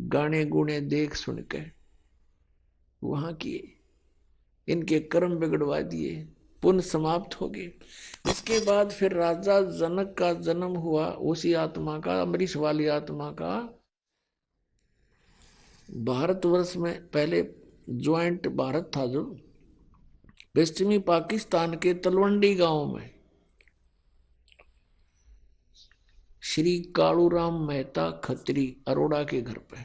गाने गुणे देख सुन के वहां किए, इनके कर्म बिगड़वा दिए, पुण्य समाप्त हो गए। उसके बाद फिर राजा जनक का जन्म हुआ, उसी आत्मा का, अमरीश वाली आत्मा का। भारतवर्ष में पहले ज्वाइंट भारत था, जो पश्चिमी पाकिस्तान के तलवंडी गांव में श्री कालूराम मेहता खत्री अरोड़ा के घर पे,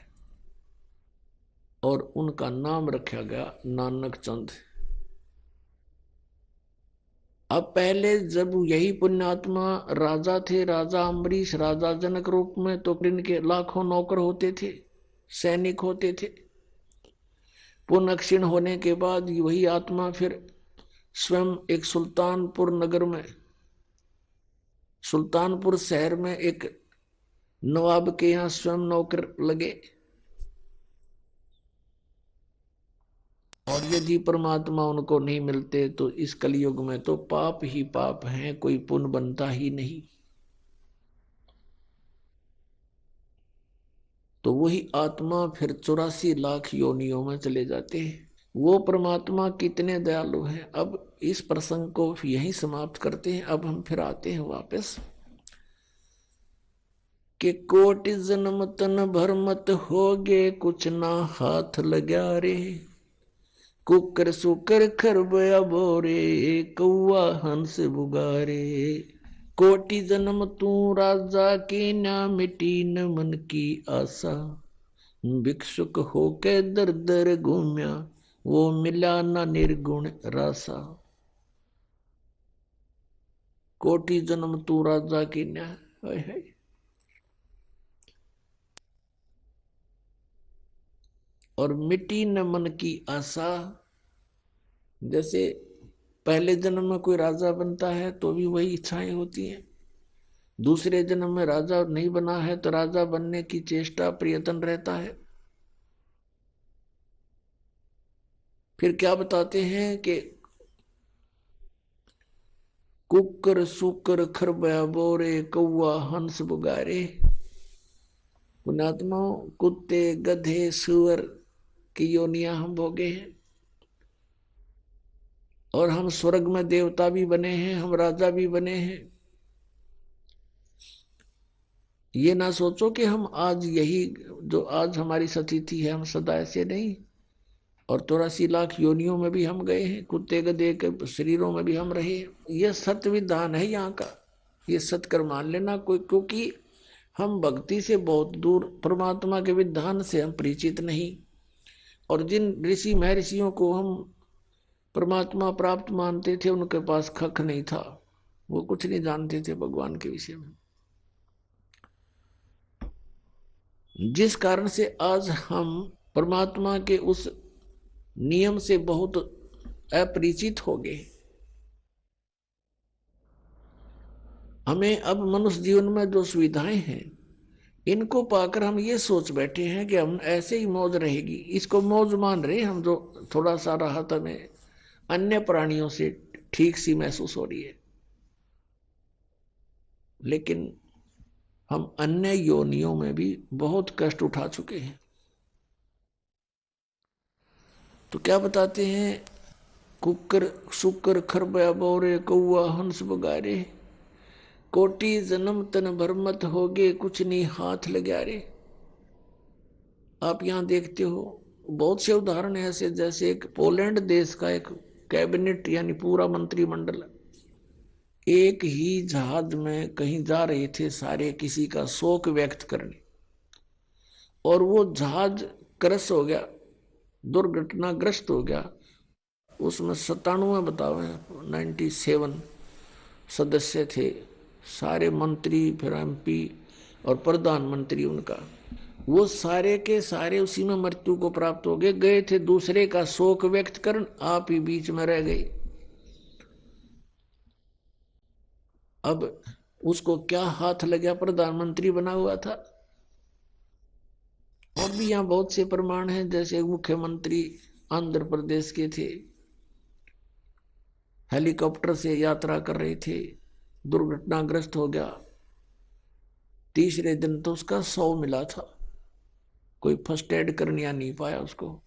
और उनका नाम रखा गया नानक चंद। अब पहले जब यही पुण्यात्मा राजा थे, राजा अम्बरीश राजा जनक रूप में, तो इनके लाखों नौकर होते थे, सैनिक होते थे। पुण्य क्षीण होने के बाद वही आत्मा फिर स्वयं एक सुल्तानपुर नगर में, सुल्तानपुर शहर में एक नवाब के यहाँ स्वयं नौकर लगे। और यदि परमात्मा उनको नहीं मिलते तो इस कलयुग में तो पाप ही पाप हैं, कोई पुण्य बनता ही नहीं। तो वही आत्मा फिर 84 लाख योनियों में चले जाते हैं। वो परमात्मा कितने दयालु हैं। अब इस प्रसंग को यहीं समाप्त करते हैं। अब हम फिर आते हैं वापस कि कोटि जन्म तन भर मत होगे, कुछ ना हाथ लगा रे। कुकर सुकर खरबया बोरे, कौआ हंस बुगारे। कोटि जन्म तू राजा की, ना मिटी न मन की आशा। भिक्षुक होके दर दर घूम्या, वो मिला ना निर्गुण रासा। कोटि जन्म तू राजा की न्या, और मिटी न मन की आशा। जैसे पहले जन्म में कोई राजा बनता है तो भी वही इच्छाएं होती हैं, दूसरे जन्म में राजा नहीं बना है तो राजा बनने की चेष्टा प्रयत्न रहता है। फिर क्या बताते हैं कि कुकर सुकर खरबया बोरे, कौआ हंस बुगारे। पुण्यात्माओं, कुत्ते गधे सुअर की योनियां हम भोगे हैं, और हम स्वर्ग में देवता भी बने हैं, हम राजा भी बने हैं। ये ना सोचो कि हम आज यही, जो आज हमारी स्थिति है, हम सदा ऐसे नहीं। और 84 लाख योनियों में भी हम गए हैं, कुत्ते गधे के शरीरों में भी हम रहे हैं। यह सत्य विधान है यहाँ का, ये सत्य मान लेना कोई, क्योंकि हम भक्ति से बहुत दूर, परमात्मा के विधान से हम परिचित नहीं। और जिन ऋषि महर्षियों को हम परमात्मा प्राप्त मानते थे, उनके पास खख नहीं था, वो कुछ नहीं जानते थे भगवान के विषय में। जिस कारण से आज हम परमात्मा के उस नियम से बहुत अपरिचित हो गए। हमें अब मनुष्य जीवन में जो सुविधाएं हैं, इनको पाकर हम ये सोच बैठे हैं कि हम ऐसे ही मौज रहेगी, इसको मौज मान रहे हम। जो थोड़ा सा राहत हमें अन्य प्राणियों से ठीक सी महसूस हो रही है, लेकिन हम अन्य योनियों में भी बहुत कष्ट उठा चुके हैं। तो क्या बताते हैं, कुकर सुकर खरबया बोरे, कौआ हंस बगारे। कोटि जन्म तन भर मत होगे, कुछ नहीं हाथ लगा रे। आप यहां देखते हो बहुत से उदाहरण ऐसे, जैसे एक पोलैंड देश का एक कैबिनेट यानी पूरा मंत्रिमंडल एक ही जहाज में कहीं जा रहे थे, सारे किसी का शोक व्यक्त करने, और वो जहाज क्रश हो गया, दुर्घटनाग्रस्त हो गया। उसमें 97 बताओ 97 सदस्य थे, सारे मंत्री, फिर MP और प्रधानमंत्री उनका, वो सारे के सारे उसी में मृत्यु को प्राप्त हो गए। गए थे दूसरे का शोक व्यक्त करने, आप ही बीच में रह गए। अब उसको क्या हाथ लग गया, प्रधानमंत्री बना हुआ था। और भी यहाँ बहुत से प्रमाण हैं, जैसे मुख्यमंत्री आंध्र प्रदेश के थे, हेलीकॉप्टर से यात्रा कर रहे थे, दुर्घटनाग्रस्त हो गया। तीसरे दिन तो उसका शव मिला था। कोई फर्स्ट एड करने नहीं पाया उसको।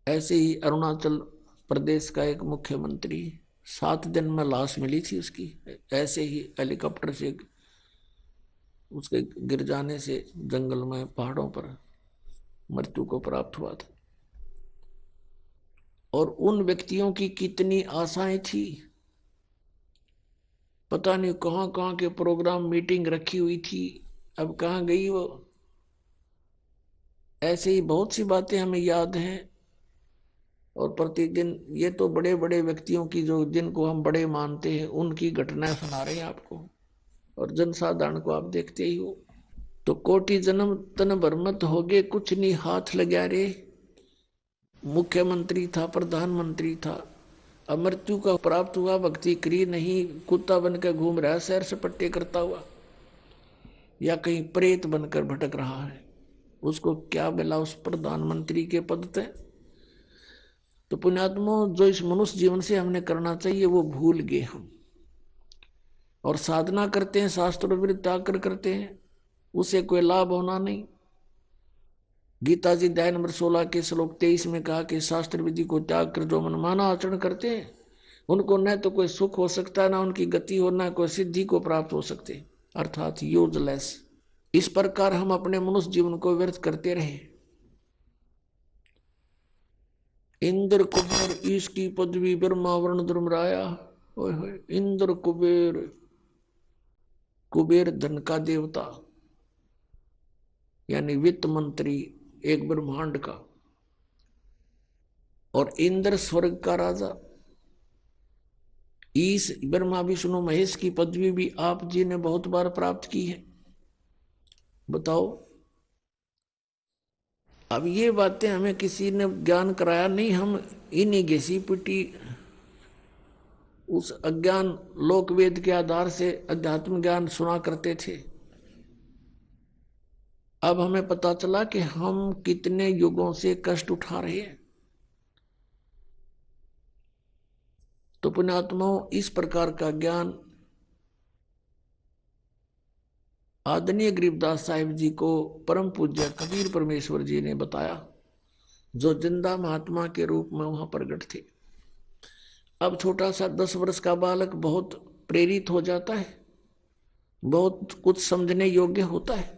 ऐसे ही अरुणाचल प्रदेश का एक मुख्यमंत्री, 7 दिन में लाश मिली थी उसकी, ऐसे ही हेलीकॉप्टर से उसके गिर जाने से जंगल में पहाड़ों पर मृत्यु को प्राप्त हुआ था। और उन व्यक्तियों की कितनी आशाएं थी, पता नहीं कहां कहां के प्रोग्राम मीटिंग रखी हुई थी, अब कहां गई वो। ऐसे ही बहुत सी बातें हमें याद हैं। और प्रतिदिन ये तो बड़े बड़े व्यक्तियों की, जो जिनको हम बड़े मानते हैं, उनकी घटनाएं सुना रहे हैं आपको, और जनसाधारण को आप देखते ही हो। तो कोटि जन्म तन भरमत होगे, कुछ नहीं हाथ लगा रे। मुख्यमंत्री था, प्रधानमंत्री था, अब मृत्यु का प्राप्त हुआ, भक्ति करी नहीं, कुत्ता बनकर घूम रहा है सैर सपट्टे करता हुआ, या कहीं प्रेत बनकर भटक रहा है, उसको क्या मिला उस प्रधानमंत्री के पद से। तो पुण्यात्मा, जो इस मनुष्य जीवन से हमने करना चाहिए वो भूल गए हम, और साधना करते हैं, शास्त्रों विरुद्ध आकर करते हैं, उसे कोई लाभ होना नहीं। गीता जी अध्याय नंबर 16 के श्लोक 23 में कहा कि शास्त्र विधि को त्याग कर जो मनमाना आचरण करते हैं, उनको न तो कोई सुख हो सकता है, ना उनकी गति हो, ना कोई सिद्धि को प्राप्त हो सकते, अर्थात यूजलेस। इस प्रकार हम अपने मनुष्य जीवन को व्यर्थ करते रहे। इंद्र कुबेर ईश की पदवी, ब्रह्मा वर्ण धर्मराया। इंद्र कुबेर, कुबेर धन का देवता यानी वित्त मंत्री एक ब्रह्मांड का, और इंद्र स्वर्ग का राजा। ईश ब्रह्मा विष्णु महेश की पदवी भी आप जी ने बहुत बार प्राप्त की है। बताओ, अब ये बातें हमें किसी ने ज्ञान कराया नहीं, हम इन्हीं घिसी पिटी उस अज्ञान लोकवेद के आधार से अध्यात्म ज्ञान सुना करते थे। अब हमें पता चला कि हम कितने युगों से कष्ट उठा रहे हैं। तो पुण्यात्माओं, इस प्रकार का ज्ञान आदरणीय गरीबदास साहिब जी को परम पूज्य कबीर परमेश्वर जी ने बताया, जो जिंदा महात्मा के रूप में वहां प्रकट थे। अब छोटा सा 10 वर्ष का बालक बहुत प्रेरित हो जाता है, बहुत कुछ समझने योग्य होता है।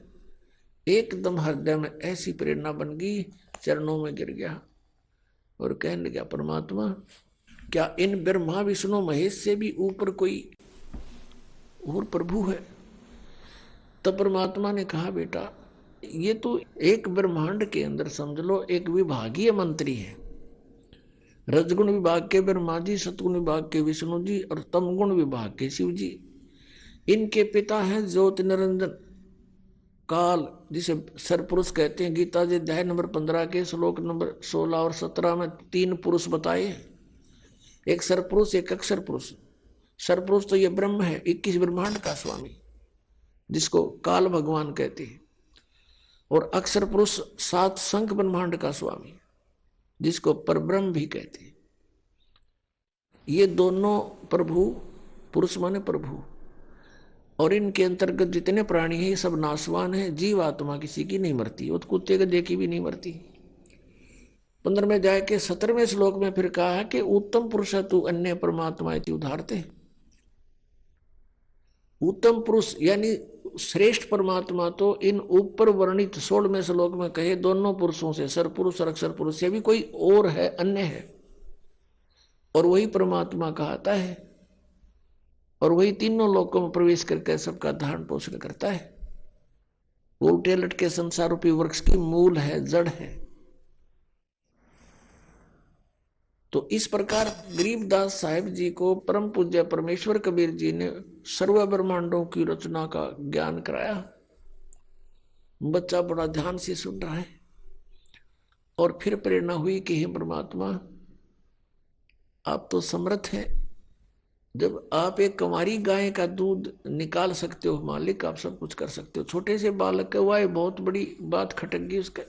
एकदम हृदय में ऐसी प्रेरणा बन गई, चरणों में गिर गया और कहने लगा, परमात्मा, क्या इन ब्रह्मा विष्णु महेश से भी ऊपर कोई और प्रभु है? तब परमात्मा ने कहा, बेटा, ये तो एक ब्रह्मांड के अंदर समझ लो एक विभागीय मंत्री है। रजगुण विभाग के ब्रह्मा जी, सतगुण विभाग के विष्णु जी, और तमगुण विभाग के शिव जी। इनके पिता हैं ज्योति निरंजन काल, जिसे सरपुरुष कहते हैं। गीता जी अध्याय नंबर 15 के श्लोक नंबर 16 और 17 में 3 पुरुष बताए, एक सरपुरुष, एक अक्षर पुरुष। सरपुरुष तो ये ब्रह्म है, 21 ब्रह्मांड का स्वामी, जिसको काल भगवान कहते हैं। और अक्षर पुरुष 7 संख ब्रह्मांड का स्वामी, जिसको परब्रह्म भी कहते हैं। ये दोनों प्रभु, पुरुष माने प्रभु, और इनके अंतर्गत जितने प्राणी हैं ये सब नाशवान है। जीव आत्मा किसी की नहीं मरती, वो तो कुत्ते के देखी भी नहीं मरती। 15वें अध्याय के 17वें श्लोक में फिर कहा है कि उत्तम पुरुष तू अन्य परमात्मा उदारते। उत्तम पुरुष यानी श्रेष्ठ परमात्मा तो इन ऊपर वर्णित 16वें श्लोक में कहे दोनों पुरुषों से, सरपुरुष और अक्षर पुरुष से भी कोई और है, अन्य है, और वही परमात्मा कहता है, और वही तीनों लोकों में प्रवेश करके सबका धारण पोषण करता है। उल्टे लटके संसार रूपी वृक्ष की मूल है, जड़ है। तो इस प्रकार गरीबदास साहिब जी को परम पूज्य परमेश्वर कबीर जी ने सर्व ब्रह्मांडों की रचना का ज्ञान कराया। बच्चा बड़ा ध्यान से सुन रहा है, और फिर प्रेरणा हुई कि हे परमात्मा, आप तो समर्थ हैं। जब आप एक कुंवारी गाय का दूध निकाल सकते हो मालिक, आप सब कुछ कर सकते हो। छोटे से बालक का हुआ, बहुत बड़ी बात खटक गई उसके,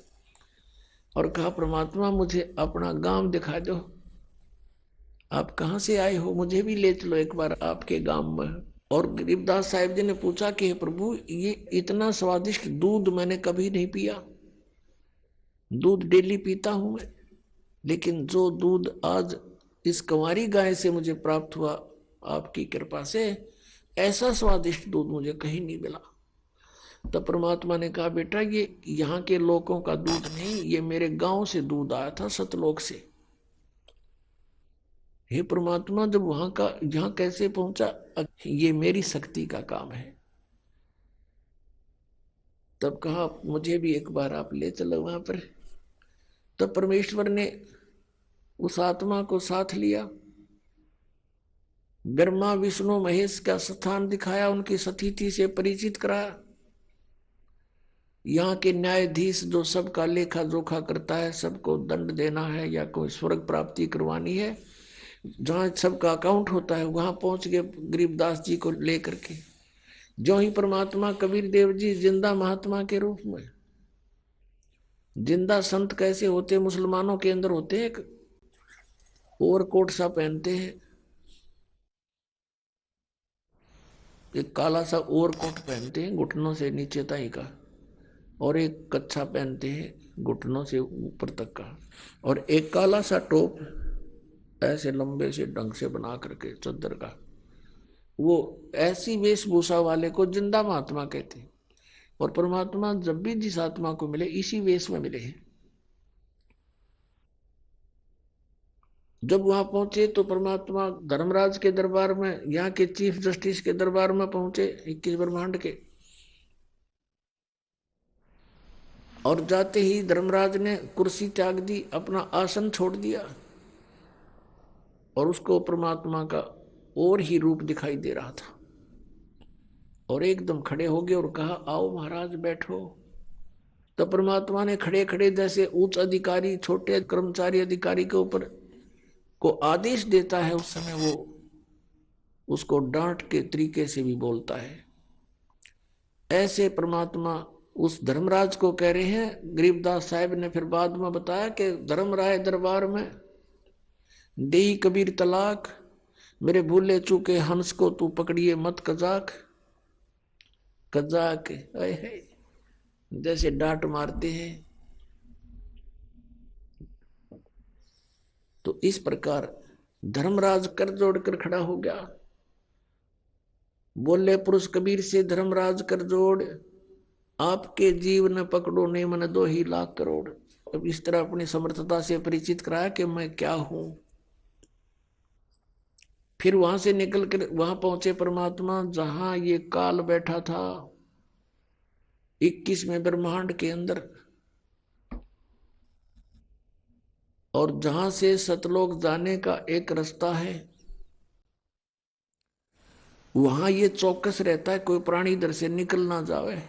और कहा, परमात्मा, मुझे अपना गांव दिखा दो। आप कहाँ से आए हो, मुझे भी ले चलो एक बार आपके गांव में। और गरीबदास साहिब जी ने पूछा कि हे प्रभु, ये इतना स्वादिष्ट दूध मैंने कभी नहीं पिया। दूध डेली पीता हूं मैं, लेकिन जो दूध आज इस कंवारी गाय से मुझे प्राप्त हुआ आपकी कृपा से, ऐसा स्वादिष्ट दूध मुझे कहीं नहीं मिला। तब परमात्मा ने कहा, बेटा ये यहाँ के लोगों का दूध नहीं, ये मेरे गांव से दूध आया था, सतलोक से। हे परमात्मा, जब वहां का यहाँ कैसे पहुंचा, ये मेरी शक्ति का काम है। तब कहा, मुझे भी एक बार आप ले चलो वहां पर। तब परमेश्वर ने उस आत्मा को साथ लिया, ब्रह्मा विष्णु महेश का स्थान दिखाया, उनकी सतीथि से परिचित कराया। यहाँ के न्यायाधीश जो सबका लेखा जोखा करता है, सबको दंड देना है या कोई स्वर्ग प्राप्ति करवानी है, जहाँ सबका अकाउंट होता है, वहां पहुंच गए गरीबदास जी को लेकर के। जो ही परमात्मा कबीर देव जी जिंदा महात्मा के रूप में, जिंदा संत कैसे होते, मुसलमानों के अंदर होते हैं, एक ओवरकोट सा पहनते हैं, एक काला सा ओवरकोट पहनते हैं घुटनों से नीचे तक का, और एक कच्छा पहनते हैं घुटनों से ऊपर तक का, और एक काला सा टोप ऐसे लंबे से ढंग से बना करके चद्दर का। वो ऐसी वेशभूषा वाले को जिंदा महात्मा कहते हैं। और परमात्मा जब भी जिस आत्मा को मिले, इसी वेश में मिले हैं। जब वहां पहुंचे तो परमात्मा धर्मराज के दरबार में, यहाँ के चीफ जस्टिस के दरबार में पहुंचे, 21 ब्रह्मांड के। और जाते ही धर्मराज ने कुर्सी त्याग दी, अपना आसन छोड़ दिया, और उसको परमात्मा का और ही रूप दिखाई दे रहा था। और एकदम खड़े हो गए और कहा, आओ महाराज बैठो। तो परमात्मा ने खड़े खड़े, जैसे उच्च अधिकारी छोटे कर्मचारी अधिकारी के ऊपर को आदेश देता है, उस समय वो उसको डांट के तरीके से भी बोलता है। ऐसे परमात्मा उस धर्मराज को कह रहे हैं। गरीबदास साहिब ने फिर बाद में बताया कि धर्मराय दरबार में देई कबीर तलाक, मेरे भूले चूके हंस को तू पकड़िए मत कजाक। कजाक है जैसे डांट मारते हैं। तो इस प्रकार धर्मराज कर जोड़कर खड़ा हो गया। बोले पुरुष कबीर से, धर्मराज कर जोड़, आपके जीव न पकड़ो ने मन 2 ही लाख करोड़। अब इस तरह अपनी समर्थता से परिचित कराया कि मैं क्या हूं। फिर वहां से निकल कर वहां पहुंचे परमात्मा, जहां ये काल बैठा था 21वें ब्रह्मांड के अंदर, और जहां से सतलोक जाने का एक रास्ता है, वहां ये चौकस रहता है कोई प्राणी इधर से निकल ना जावे।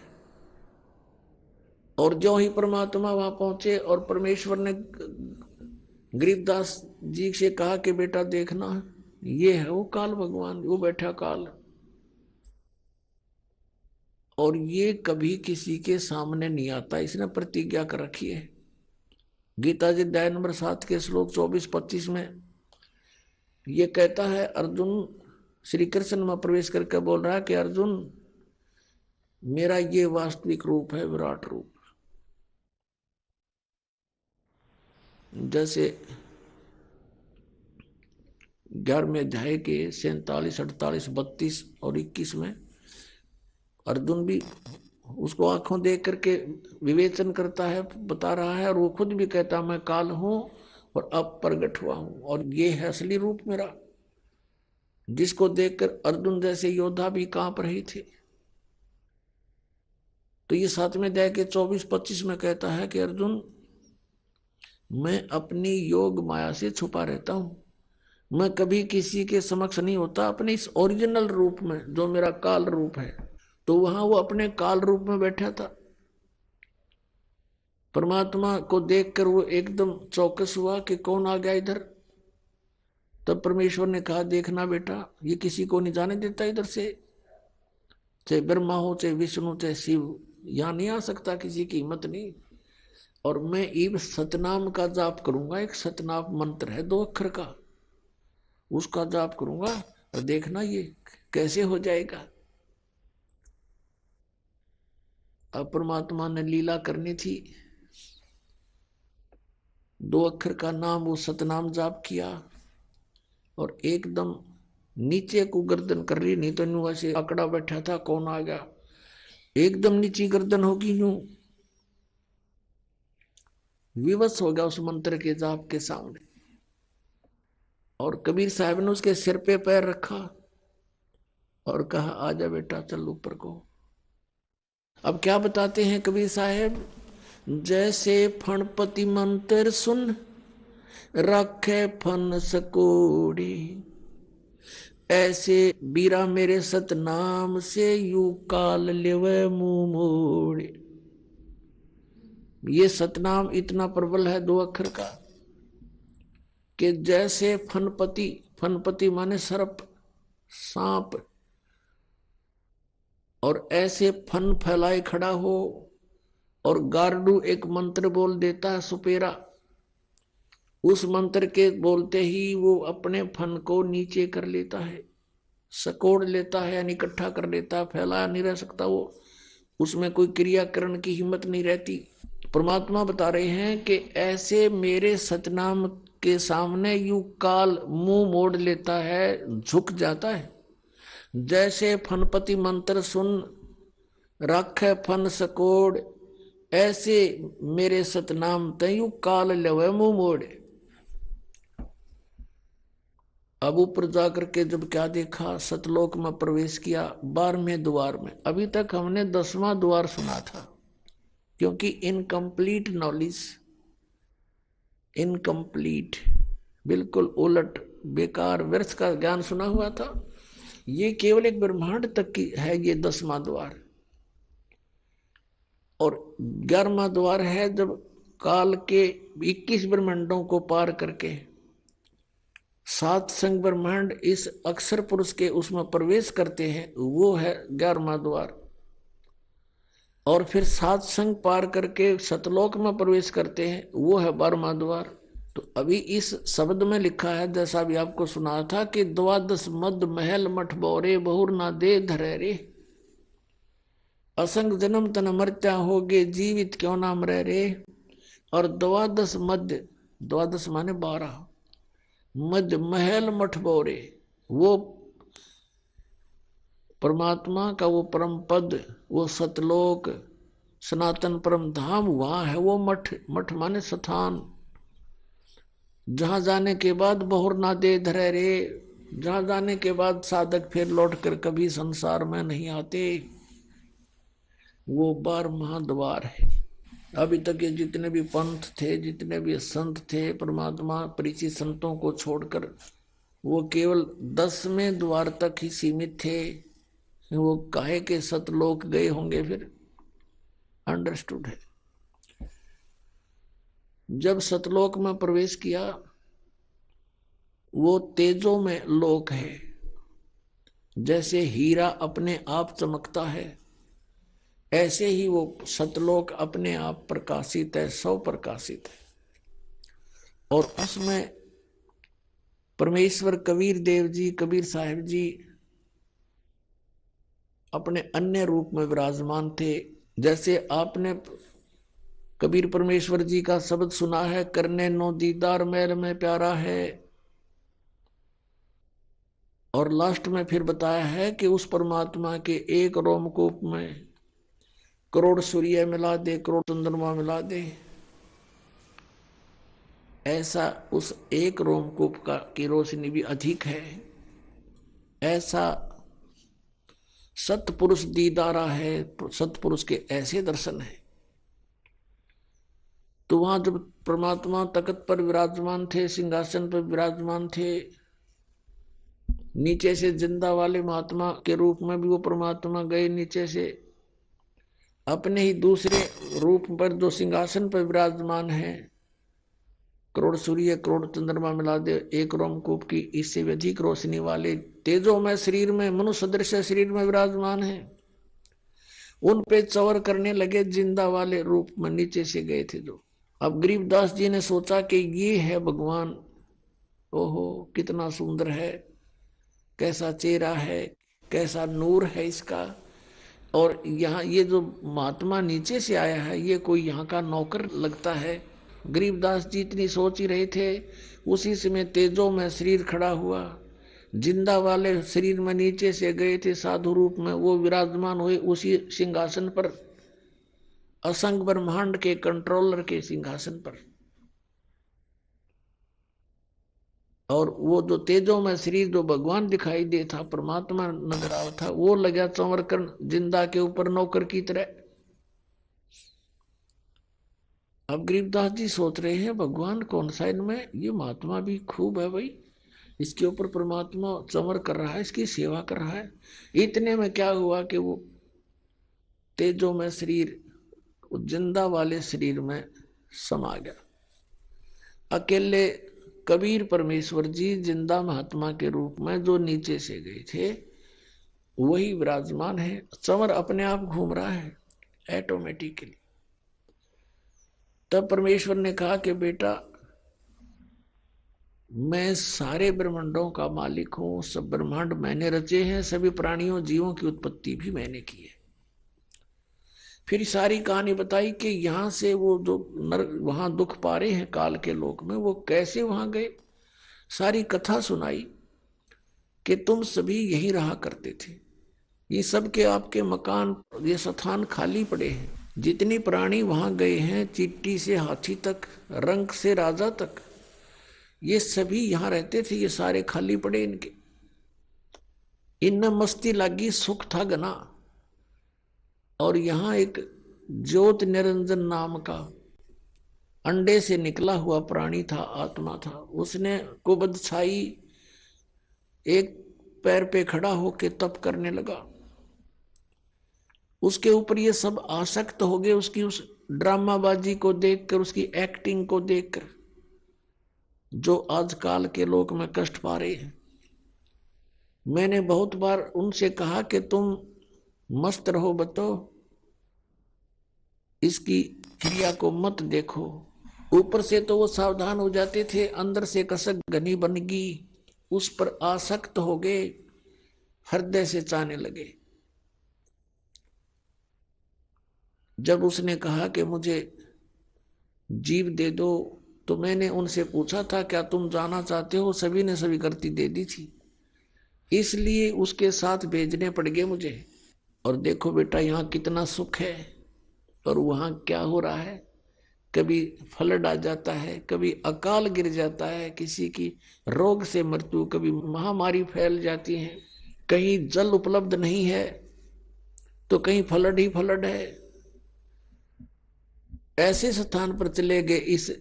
और जो ही परमात्मा वहां पहुंचे और परमेश्वर ने गरीबदास जी से कहा कि बेटा देखना, ये है वो काल भगवान, वो बैठा काल, और ये कभी किसी के सामने नहीं आता, इसने प्रतिज्ञा कर रखी है। गीता जी अध्याय नंबर 7 के श्लोक 24-25 में ये कहता है, अर्जुन श्री कृष्ण में प्रवेश करके बोल रहा है कि अर्जुन, मेरा ये वास्तविक रूप है, विराट रूप। जैसे 11वें अध्याय के 47, 48, 32 और 21 में अर्जुन भी उसको आंखों देख करके विवेचन करता है, बता रहा है, और वो खुद भी कहता मैं काल हूं और अब प्रगट हुआ हूं, और ये है असली रूप मेरा। जिसको देखकर अर्जुन जैसे योद्धा भी कांप रहे थे। तो ये 7वें अध्याय के 24-25 में कहता है कि अर्जुन, मैं अपनी योग माया से छुपा रहता हूं, मैं कभी किसी के समक्ष नहीं होता अपने इस ओरिजिनल रूप में, जो मेरा काल रूप है। तो वहां वो अपने काल रूप में बैठा था। परमात्मा को देखकर वो एकदम चौकस हुआ कि कौन आ गया इधर। तब परमेश्वर ने कहा, देखना बेटा, ये किसी को नहीं जाने देता इधर से, चाहे ब्रह्मा हो, चाहे विष्णु, चाहे शिव, यहां नहीं आ सकता, किसी की हिम्मत नहीं। और मैं ईब सतनाम का जाप करूंगा, एक सतनाम मंत्र है 2 अक्षर का, उसका जाप करूंगा, और देखना ये कैसे हो जाएगा। अब परमात्मा ने लीला करनी थी, 2 अक्षर का नाम वो सतनाम जाप किया और एकदम नीचे को गर्दन कर ली, नहीं तो यूं ऐसे आकड़ा बैठा था, कौन आ गया, एकदम नीची गर्दन होगी, यूं विवश हो गया उस मंत्र के जाप के सामने। और कबीर साहब ने उसके सिर पे पैर रखा और कहा आजा बेटा चल ऊपर को। अब क्या बताते हैं कबीर साहब, जैसे फणपति मंत्र सुन रखे फन सकोड़ी, ऐसे बीरा मेरे सतनाम से यू काल लेवे मुंह मोड़े। ये सतनाम इतना प्रबल है 2 अक्षर का कि जैसे फनपति, फनपति माने सर्प, सांप, और ऐसे फन फैलाए खड़ा हो और गारडू एक मंत्र बोल देता है सुपेरा, उस मंत्र के बोलते ही वो अपने फन को नीचे कर लेता है, सकोड़ लेता है, यानी इकट्ठा कर लेता है, फैला नहीं रह सकता वो, उसमें कोई क्रियाकरण की हिम्मत नहीं रहती। परमात्मा बता रहे हैं कि ऐसे मेरे सतनाम के सामने यू काल मुंह मोड़ लेता है, झुक जाता है। जैसे फनपति मंत्र सुन राखे फन सकोड़, ऐसे मेरे सतनाम तयू काल लेवे मुंह मोड़े। अब ऊपर जाकर के जब क्या देखा, सतलोक में प्रवेश किया 12वें द्वार में। अभी तक हमने 10वां द्वार सुना था, क्योंकि इनकम्प्लीट नॉलेज, इनकम्प्लीट, बिल्कुल उलट बेकार व्यर्थ का ज्ञान सुना हुआ था। ये केवल एक ब्रह्मांड तक की है ये 10वां द्वार, और 11वां द्वार है जब काल के 21 ब्रह्मांडों को पार करके 7 संग ब्रह्मांड इस अक्षर पुरुष के उसमें प्रवेश करते हैं, वो है 11वां द्वार। और फिर 7 संग पार करके सतलोक में प्रवेश करते हैं, वो है 12वां द्वार। तो अभी इस शब्द में लिखा है, जैसा भी आपको सुना था, कि 12 मद महल मठ बोरे बहुर ना दे धरे रे, असंग जन्म तन मरत्या होगे जीवित क्यों नाम रह रे। और 12 मध्य, 12 माने 12, मध्य महल मठ बोरे, वो परमात्मा का वो परम पद, वो सतलोक सनातन परम धाम वहां है वो मठ। मठ माने स्थान, जहां जाने के बाद बहुर ना दे धरे रे, जहां जाने के बाद साधक फिर लौट कर कभी संसार में नहीं आते, वो 12वां द्वार है। अभी तक ये जितने भी पंथ थे, जितने भी संत थे, परमात्मा परिचित संतों को छोड़कर वो केवल 10वें द्वार तक ही सीमित थे। वो काहे के सतलोक गए होंगे फिर, अंडरस्टूड है। जब सतलोक में प्रवेश किया, वो तेजों में लोक है, जैसे हीरा अपने आप चमकता है, ऐसे ही वो सतलोक अपने आप प्रकाशित है, सौ प्रकाशित है। और उसमें परमेश्वर कबीर देव जी, कबीर साहिब जी अपने अन्य रूप में विराजमान थे। जैसे आपने कबीर परमेश्वर जी का शब्द सुना है, करने नो दीदार मेरे में प्यारा है, और लास्ट में फिर बताया है कि उस परमात्मा के एक रोमकूप में करोड़ सूर्य मिला दे, करोड़ चंद्रमा मिला दे, ऐसा उस एक रोमकूप का की रोशनी भी अधिक है। ऐसा सतपुरुष दीदारा है, सतपुरुष के ऐसे दर्शन है। तो वहां जब परमात्मा तख्त पर विराजमान थे, सिंहासन पर विराजमान थे, नीचे से जिंदा वाले महात्मा के रूप में भी वो परमात्मा गए नीचे से, अपने ही दूसरे रूप पर जो सिंहासन पर विराजमान है, करोड़ सूर्य करोड़ चंद्रमा मिला दे एक रोमकूप की इससे भी अधिक रोशनी वाले तेजों में शरीर में, मनुष्य सदृश शरीर में विराजमान है, उन पे चवर करने लगे, जिंदा वाले रूप में नीचे से गए थे जो। अब गरीबदास जी ने सोचा कि ये है भगवान, ओहो कितना सुंदर है, कैसा चेहरा है, कैसा नूर है इसका। और यहाँ ये जो महात्मा नीचे से आया है, ये कोई यहाँ का नौकर लगता है। गरीबदास जी इतनी सोच ही रहे थे, उसी समय तेजो में शरीर खड़ा हुआ। जिंदा वाले शरीर में नीचे से गए थे साधु रूप में, वो विराजमान हुए उसी सिंहासन पर, असंग ब्रह्मांड के कंट्रोलर के सिंहासन पर। और वो जो तेजो में शरीर जो भगवान दिखाई दे था, परमात्मा नजर आ था, वो लगा चंवर कर जिंदा के ऊपर नौकर की तरह। अब गरीबदास जी सोच रहे हैं भगवान कौन सा इनमें, ये महात्मा भी खूब है भाई, इसके ऊपर परमात्मा चंवर कर रहा है, इसकी सेवा कर रहा है। इतने में क्या हुआ कि वो तेजो में शरीर जिंदा वाले शरीर में समा गया। अकेले कबीर परमेश्वर जी जिंदा महात्मा के रूप में जो नीचे से गए थे वही विराजमान है, चंवर अपने आप घूम रहा है ऑटोमेटिकली। तब परमेश्वर ने कहा कि बेटा, मैं सारे ब्रह्मांडों का मालिक हूं, सब ब्रह्मांड मैंने रचे हैं, सभी प्राणियों जीवों की उत्पत्ति भी मैंने की है। फिर सारी कहानी बताई कि यहाँ से वो जो नर वहां दुख पा रहे हैं काल के लोक में, वो कैसे वहां गए। सारी कथा सुनाई कि तुम सभी यही रहा करते थे, ये सब के आपके मकान, ये स्थान खाली पड़े हैं। जितनी प्राणी वहां गए हैं, चींटी से हाथी तक, रंक से राजा तक, ये सभी यहाँ रहते थे, ये सारे खाली पड़े इनके। इनमें मस्ती लगी, सुख था घना। और यहाँ एक ज्योत निरंजन नाम का अंडे से निकला हुआ प्राणी था, आत्मा था। उसने कुबद छाई, एक पैर पे खड़ा होके तप करने लगा। उसके ऊपर ये सब आसक्त हो गए, उसकी उस ड्रामाबाजी को देखकर, उसकी एक्टिंग को देखकर, जो आजकल के लोग में कष्ट पा रहे हैं। मैंने बहुत बार उनसे कहा कि तुम मस्त रहो बतो, इसकी क्रिया को मत देखो। ऊपर से तो वो सावधान हो जाते थे, अंदर से कसक घनी बन गई, उस पर आसक्त हो गए, हृदय से चाहने लगे। जब उसने कहा कि मुझे जीव दे दो, तो मैंने उनसे पूछा था क्या तुम जाना चाहते हो, सभी ने स्वीकृति दे दी थी, इसलिए उसके साथ भेजने पड़ गए मुझे। और देखो बेटा यहाँ कितना सुख है, और वहां क्या हो रहा है। कभी फ्लड आ जाता है, कभी अकाल गिर जाता है, किसी की रोग से मृत्यु, कभी महामारी फैल जाती है, कहीं जल उपलब्ध नहीं है तो कहीं फ्लड ही फ्लड है। ऐसे स्थान पर चले गए इस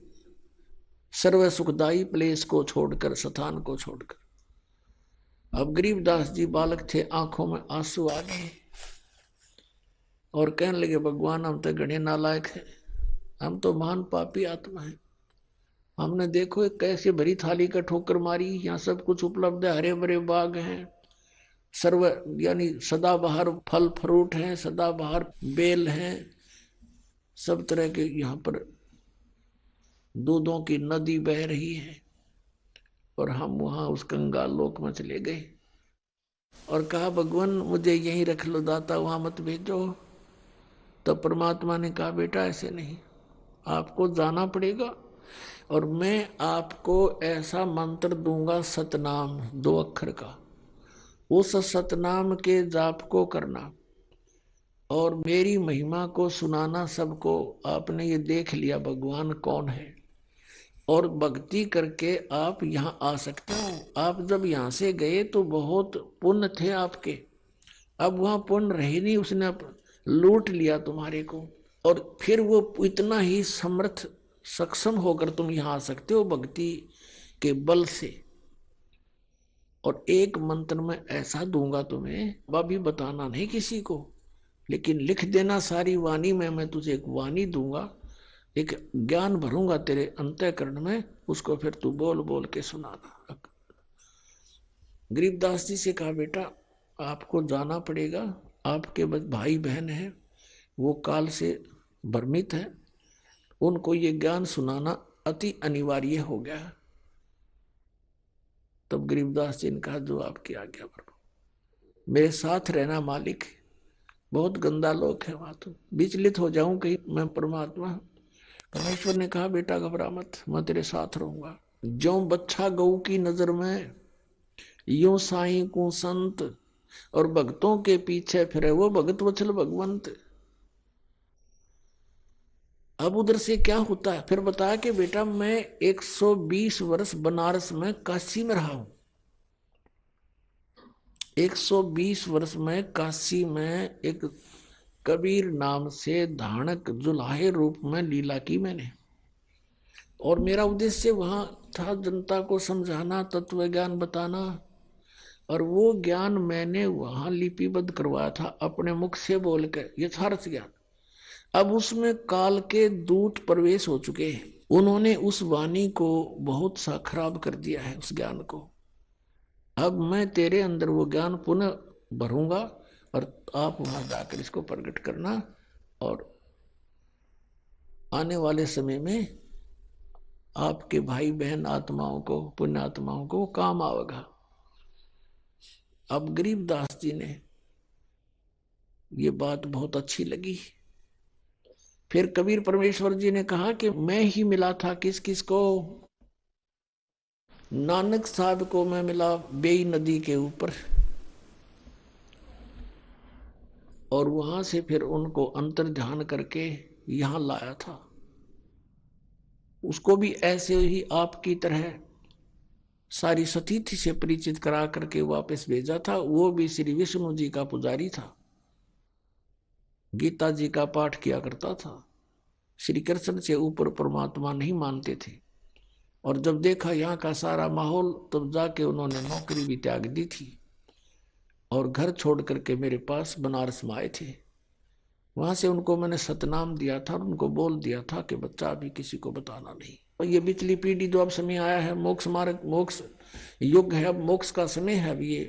सर्व सुखदायी प्लेस को छोड़कर, स्थान को छोड़कर। अब गरीबदास जी बालक थे, आंखों में आंसू आ गए और कहने लगे भगवान हम तो घने नालायक हैं, हम तो महान पापी आत्मा है। हमने देखो एक कैसे भरी थाली का ठोकर मारी, यहाँ सब कुछ उपलब्ध है, हरे भरे बाग हैं, सर्व यानी सदाबहार फल फ्रूट हैं, सदाबहार बेल हैं, सब तरह के यहाँ पर दूधों की नदी बह रही है। और हम वहां उस कंगाल लोक में चले गए और कहा भगवान मुझे यहीं रख लो दाता, वहां मत भेजो। तब परमात्मा ने कहा बेटा ऐसे नहीं, आपको जाना पड़ेगा, और मैं आपको ऐसा मंत्र दूंगा सतनाम 2 अक्षर का, उस सतनाम के जाप को करना और मेरी महिमा को सुनाना सबको। आपने ये देख लिया भगवान कौन है, और भक्ति करके आप यहाँ आ सकते हो। आप जब यहाँ से गए तो बहुत पुण्य थे आपके, अब वहां पुण्य रहे नहीं, उसने लूट लिया तुम्हारे को। और फिर वो इतना ही समर्थ सक्षम होकर तुम यहाँ आ सकते हो भक्ति के बल से। और एक मंत्र में ऐसा दूंगा तुम्हें, अभी बताना नहीं किसी को, लेकिन लिख देना सारी वाणी में, मैं तुझे एक वाणी दूंगा, एक ज्ञान भरूंगा तेरे अंतःकरण में, उसको फिर तू बोल बोल के सुनाना। गरीबदास जी से कहा बेटा आपको जाना पड़ेगा, आपके भाई बहन हैं, वो काल से भ्रमित है, उनको ये ज्ञान सुनाना अति अनिवार्य हो गया। तब गरीबदास जी ने कहा, जो आपकी आज्ञा करो, मेरे साथ रहना मालिक। बहुत गंदा लोग है वहां, तो विचलित हो जाऊं कहीं मैं परमात्मा। परमेश्वर ने कहा, बेटा घबरा मत, मैं तेरे साथ रहूंगा। ज्यों बच्चा गऊ की नजर में, यूं साईं को संत, और भक्तों के पीछे फिरे वो भगत वत्सल भगवंत। अब उधर से क्या होता है, फिर बताया कि बेटा मैं 120 वर्ष बनारस में काशी में रहा हूं। 120 वर्ष में काशी में एक कबीर नाम से धानक जुलाहे रूप में लीला की मैंने। और मेरा उद्देश्य वहां था जनता को समझाना, तत्व ज्ञान बताना। और वो ज्ञान मैंने वहां लिपिबद्ध करवाया था अपने मुख से बोलकर, यथार्थ ज्ञान। अब उसमें काल के दूत प्रवेश हो चुके हैं, उन्होंने उस वाणी को बहुत सा खराब कर दिया है, उस ज्ञान को। अब मैं तेरे अंदर वो ज्ञान पुनः भरूंगा और आप वहां जाकर इसको प्रकट करना, और आने वाले समय में आपके भाई बहन आत्माओं को, पुण्य आत्माओं को काम आवेगा। अब गरीबदास जी ने ये बात बहुत अच्छी लगी। फिर कबीर परमेश्वर जी ने कहा कि मैं ही मिला था किस किस को, नानक साहब को मैं मिला बेई नदी के ऊपर, और वहां से फिर उनको अंतर ध्यान करके यहां लाया था। उसको भी ऐसे ही आपकी तरह सारी सतीथि से परिचित करा करके वापस भेजा था। वो भी श्री विष्णु जी का पुजारी था, गीता जी का पाठ किया करता था, श्री कृष्ण से ऊपर परमात्मा नहीं मानते थे। और जब देखा यहाँ का सारा माहौल, तब जाके उन्होंने नौकरी भी त्याग दी थी और घर छोड़ करके मेरे पास बनारस में आए थे। वहां से उनको मैंने सतनाम दिया था और उनको बोल दिया था कि बच्चा अभी किसी को बताना नहीं। और ये पिछली पीढ़ी जो अब समय आया है, मोक्ष मार्ग, मोक्ष युग है, अब मोक्ष का समय है। अब ये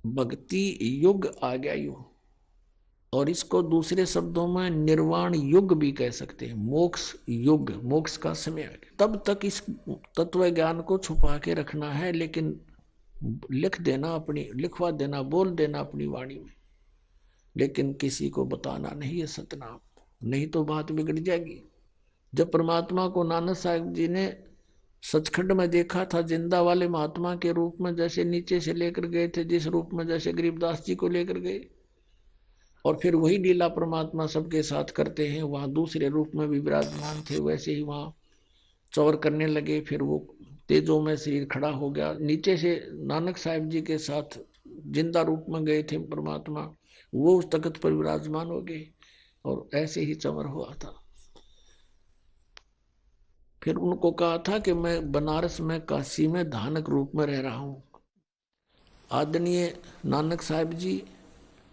भक्ति युग आ गया युग, और इसको दूसरे शब्दों में निर्वाण युग भी कह सकते हैं। मोक्ष युग, मोक्ष का समय आ गया। तब तक इस तत्व ज्ञान को छुपा के रखना है, लेकिन लिख देना, अपनी लिखवा देना, बोल देना अपनी वाणी में, लेकिन किसी को बताना नहीं है सतनाम, नहीं तो बात बिगड़ जाएगी। जब परमात्मा को नानक साहब जी ने सचखंड में देखा था, जिंदा वाले महात्मा के रूप में, जैसे नीचे से लेकर गए थे जिस रूप में, जैसे गरीबदास जी को लेकर गए, और फिर वही लीला परमात्मा सबके साथ करते हैं, वहां दूसरे रूप में भी विराजमान थे, वैसे ही वहां चौर करने लगे। फिर वो तेजों में शरीर खड़ा हो गया, नीचे से नानक साहब जी के साथ जिंदा रूप में गए थे परमात्मा, वो उस तख्त पर विराजमान हो गए, और ऐसे ही चमर हुआ था। फिर उनको कहा था कि मैं बनारस में, काशी में धानक रूप में रह रहा हूं। आदरणीय नानक साहब जी,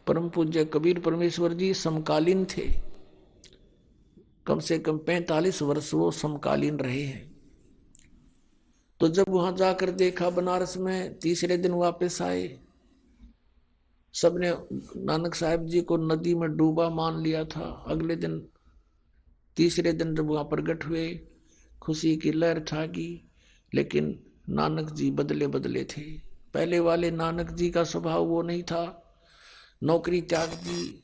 परम पूज्य कबीर परमेश्वर जी समकालीन थे, कम से कम 45 वर्ष वो समकालीन रहे हैं। तो जब वहां जाकर देखा बनारस में, तीसरे दिन वापस आए, सबने नानक साहब जी को नदी में डूबा मान लिया था। अगले दिन, तीसरे दिन जब वहां प्रकट हुए, खुशी की लहर छागी, लेकिन नानक जी बदले बदले थे। पहले वाले नानक जी का स्वभाव वो नहीं था। नौकरी त्याग दी,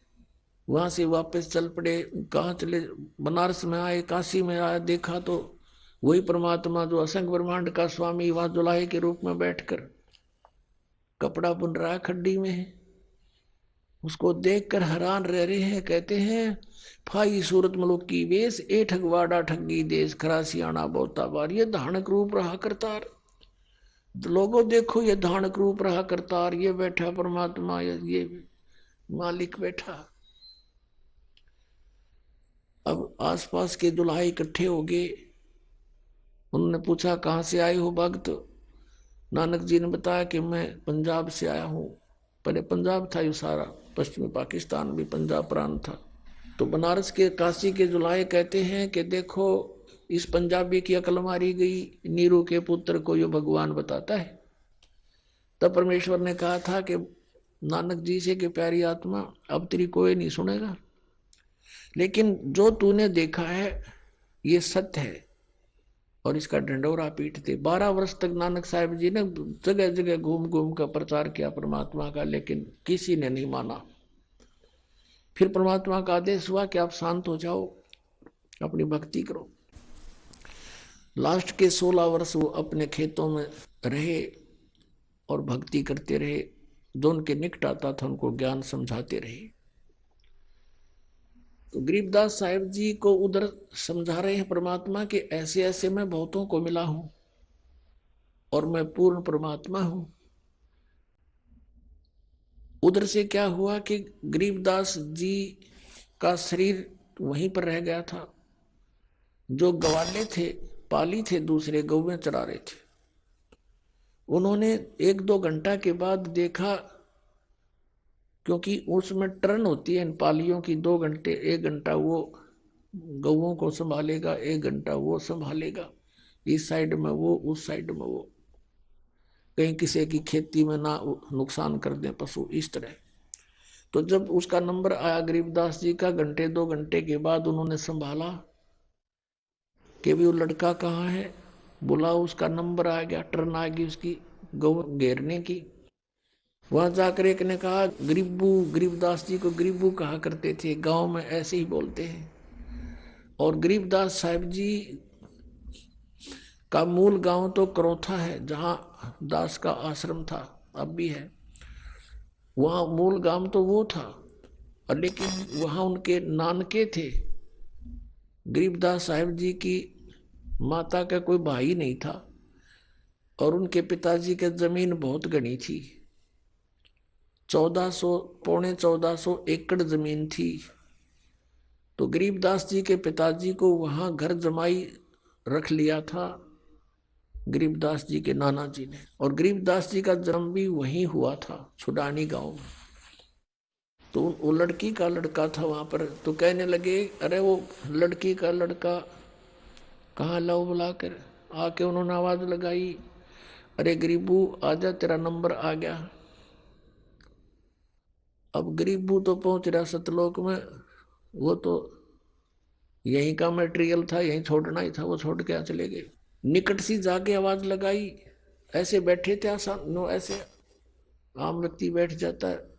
वहां से वापस चल पड़े। कहाँ चले? बनारस में आए, काशी में आए, देखा तो वही परमात्मा जो असंख्य ब्रह्मांड का स्वामी वहां जुलाहे के रूप में बैठकर कपड़ा बुन रहा है, खड्डी में है। उसको देखकर हैरान रह रहे हैं, कहते हैं फाई सूरत मलुक की वेश, ए ठगवाड़ा ठगी देश, खरासियाना बोता बार। ये धानक रूप रहा करतार, लोगों देखो ये धानक रूप रहा करतार, ये बैठा परमात्मा, ये मालिक बैठा। अब आसपास के दुल्हा इकट्ठे हो गए। उन्होंने पूछा, कहाँ से आए हो भक्त? नानक जी ने बताया कि मैं पंजाब से आया हूँ। पहले पंजाब था ये सारा, पश्चिमी पाकिस्तान भी पंजाब प्रांत था। तो बनारस के, काशी के जुलाहे कहते हैं कि देखो इस पंजाबी की अकल मारी गई, नीरू के पुत्र को ये भगवान बताता है। तब परमेश्वर ने कहा था कि नानक जी से कि प्यारी आत्मा, अब तेरी कोई नहीं सुनेगा, लेकिन जो तूने देखा है ये सत्य है। और इसका ढंडोरा पीटते। 12 वर्ष तक नानक साहिब जी ने जगह जगह घूम घूम कर प्रचार किया परमात्मा का, लेकिन किसी ने नहीं माना। फिर परमात्मा का आदेश हुआ कि आप शांत हो जाओ, अपनी भक्ति करो। लास्ट के 16 वर्ष वो अपने खेतों में रहे और भक्ति करते रहे। जो उनके निकट आता था उनको ज्ञान समझाते रहे। तो गरीबदास साहिब जी को उधर समझा रहे हैं परमात्मा के ऐसे ऐसे मैं बहुतों को मिला हूं और मैं पूर्ण परमात्मा हूं। उधर से क्या हुआ कि गरीबदास जी का शरीर वहीं पर रह गया था। जो गवाले थे, पाली थे, दूसरे गौवें चरा रहे थे। उन्होंने 1-2 घंटा के बाद देखा, क्योंकि उसमें टर्न होती है इन पालियों की, 2 घंटे, 1 घंटा वो गौओं को संभालेगा, 1 घंटा वो संभालेगा, इस साइड में वो, उस साइड में वो, कहीं किसी की खेती में ना नुकसान कर दें पशु, इस तरह। तो जब उसका नंबर आया गरीबदास जी का, 1-2 घंटे के बाद उन्होंने संभाला कि भी वो लड़का कहाँ है। बोला, उसका नंबर आ गया, टर्न आ गई उसकी गौ घेरने की। वहां जाकर एक ने कहा, गरीबदास जी को गरीबू कहा करते थे, गांव में ऐसे ही बोलते हैं। और गरीबदास साहिब जी का मूल गांव तो करोथा है, जहां दास का आश्रम था, अब भी है। वहां मूल गांव तो वो था, लेकिन वहां उनके नानके थे। गरीबदास साहिब जी की माता का कोई भाई नहीं था और उनके पिताजी के जमीन बहुत घनी थी। 1400, पौने 1400 एकड़ जमीन थी। तो गरीबदास जी के पिताजी को वहां घर जमाई रख लिया था गरीबदास जी के नाना जी ने। और गरीबदास जी का जन्म भी वहीं हुआ था, छुडानी गांव में। तो वो लड़की का लड़का था वहां पर। तो कहने लगे, अरे वो लड़की का लड़का कहाँ लाओ, बुलाकर। आके उन्होंने आवाज लगाई, अरे गरीबू आजा, तेरा नंबर आ गया। अब गरीबू तो पहुंच रहा सतलोक में, वो तो यहीं का मटेरियल था, यहीं छोड़ना ही था, वो छोड़ के चले गए। निकट सी जाके आवाज लगाई, ऐसे बैठे थे आसान, ऐसे आम व्यक्ति बैठ जाता है।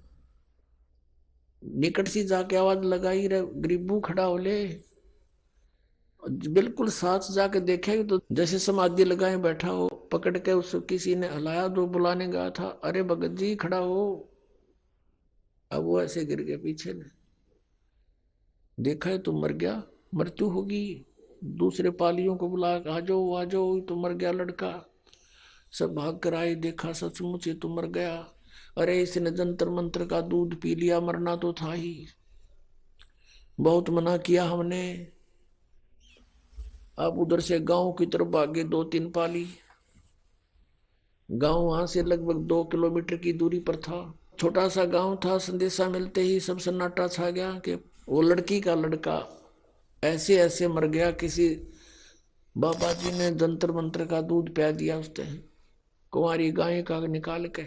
निकट सी जाके आवाज लगाई, रे गरीबू खड़ा हो ले। बिल्कुल साथ जाके देखे तो जैसे समाधि लगाए बैठा हो, पकड़ के उसको किसी ने हलाया, जो बुलाने गया था, अरे भगत जी खड़ा हो। अब वो ऐसे गिर गए पीछे ने। देखा है तो मर गया, मृत्यु होगी। दूसरे पालियों को बुला, आ जाओ आ जाओ, तो मर गया लड़का। सब भाग कर आए, देखा सचमुच ये तो मर गया। अरे इसने जंतर मंत्र का दूध पी लिया, मरना तो था ही, बहुत मना किया हमने। अब उधर से गांव की तरफ भागे 2-3 पाली। गांव वहां से लगभग 2 किलोमीटर की दूरी पर था। छोटा सा गांव था। संदेशा मिलते ही सब सन्नाटा छा गया कि वो लड़की का लड़का ऐसे ऐसे मर गया, किसी बाबा जी ने जंतर मंत्र का दूध पिया दिया उसने, कुंवारी गाय का निकाल के।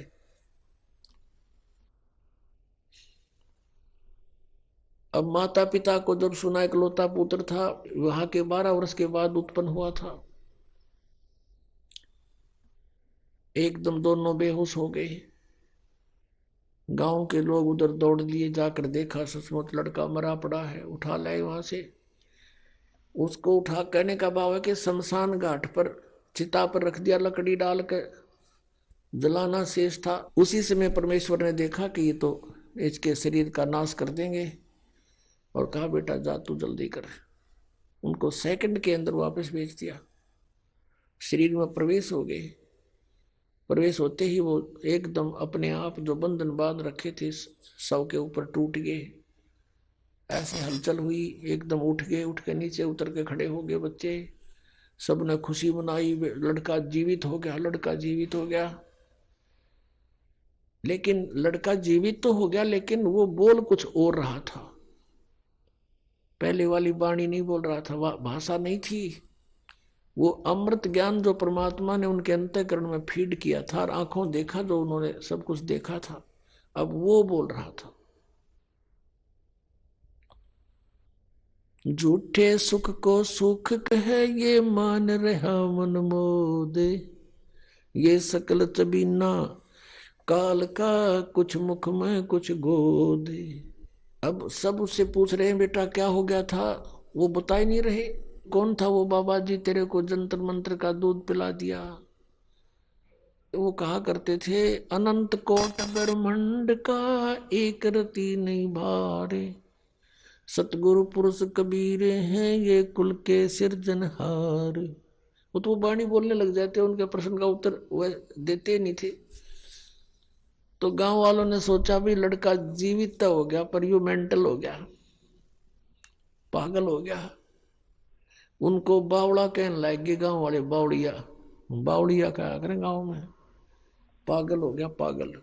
अब माता पिता को जब सुना, इकलौता पुत्र था, वहां के 12 वर्ष के बाद उत्पन्न हुआ था। एकदम दोनों बेहोश हो गए। गांव के लोग उधर दौड़ लिए, जाकर देखा सचमुच लड़का मरा पड़ा है। उठा लाए वहां से। उसको उठा, कहने का भाव है कि शमशान घाट पर चिता पर रख दिया, लकड़ी डाल कर जलाना शेष था। उसी समय परमेश्वर ने देखा कि ये तो इसके शरीर का नाश कर देंगे, और कहा बेटा जा तू जल्दी कर। उनको सेकंड के अंदर वापस भेज दिया। शरीर में प्रवेश हो गए। प्रवेश होते ही वो एकदम अपने आप जो बंधन बांध रखे थे शव के ऊपर टूट गए। ऐसे हलचल हुई, एकदम उठ गए। उठ के नीचे उतर के खड़े हो गए बच्चे। सबने खुशी मनाई, लड़का जीवित हो गया, लड़का जीवित हो गया। लेकिन लड़का जीवित तो हो गया, लेकिन वो बोल कुछ और रहा था। पहले वाली वाणी नहीं बोल रहा था, भाषा नहीं थी। वो अमृत ज्ञान जो परमात्मा ने उनके अंतःकरण में फीड किया था, और आंखों देखा, जो उन्होंने सब कुछ देखा था, अब वो बोल रहा था। झूठे सुख को सुख कहे ये मान रहा मन मोदे। ये सकल चबीना काल का कुछ मुख में कुछ गोदे। अब सब उससे पूछ रहे हैं बेटा क्या हो गया था, वो बता ही नहीं रहे। कौन था वो बाबा जी तेरे को जंतर मंत्र का दूध पिला दिया। वो कहा करते थे अनंत कोट ब्रह्मांड का एक रति नहीं भारे। सतगुरु पुरुष कबीरे हैं ये कुल के सिरजनहार। वो तो वो वाणी बोलने लग जाते, उनके प्रश्न का उत्तर वह देते नहीं थे। तो गांव वालों ने सोचा भी लड़का जीवित तो हो गया पर यू मेंटल हो गया, पागल हो गया। उनको बावड़ा कहने लगे गांव वाले, बावड़िया। बावड़िया कहा करें गांव में, पागल हो गया पागल।